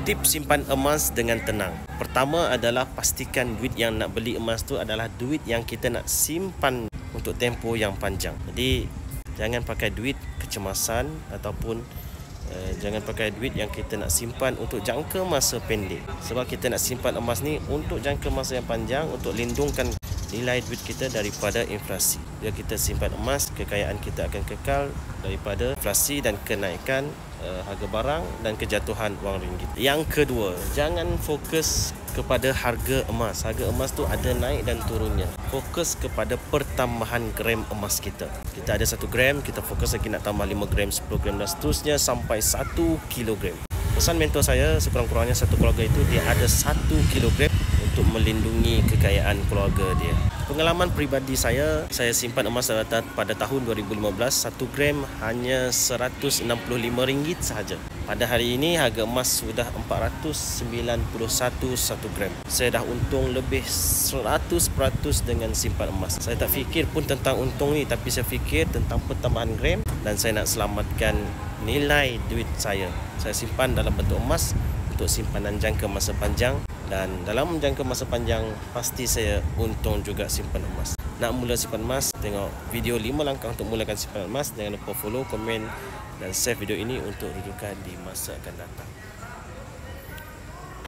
Tips simpan emas dengan tenang. Pertama adalah pastikan duit yang nak beli emas tu adalah duit yang kita nak simpan untuk tempoh yang panjang. Jadi jangan pakai duit kecemasan ataupun jangan pakai duit yang kita nak simpan untuk jangka masa pendek. Sebab kita nak simpan emas ni untuk jangka masa yang panjang, untuk lindungkan nilai duit kita daripada inflasi. Bila kita simpan emas, kekayaan kita akan kekal daripada inflasi dan kenaikan harga barang dan kejatuhan wang ringgit. Yang kedua, jangan fokus kepada harga emas. Harga emas tu ada naik dan turunnya. Fokus kepada pertambahan gram emas kita. Kita ada 1 gram, kita fokus lagi nak tambah 5 gram, 10 gram dan seterusnya sampai 1 kilogram. Pesan mentor saya, sekurang-kurangnya satu keluarga itu dia ada 1 kilogram untuk melindungi kekayaan keluarga dia. Pengalaman peribadi saya simpan emas pada tahun 2015, 1 gram hanya RM165 sahaja. Pada hari ini harga emas sudah RM491 1 gram. Saya dah untung lebih 100% dengan simpan emas. Saya tak fikir pun tentang untung ni, tapi saya fikir tentang pertambahan gram dan saya nak selamatkan nilai duit saya. Saya simpan dalam bentuk emas untuk simpanan jangka masa panjang, dan dalam jangka masa panjang pasti saya untung juga simpan emas. Nak mula simpan emas, tengok video 5 langkah untuk mulakan simpan emas. Jangan lupa follow, komen dan share video ini untuk rujukan di masa akan datang.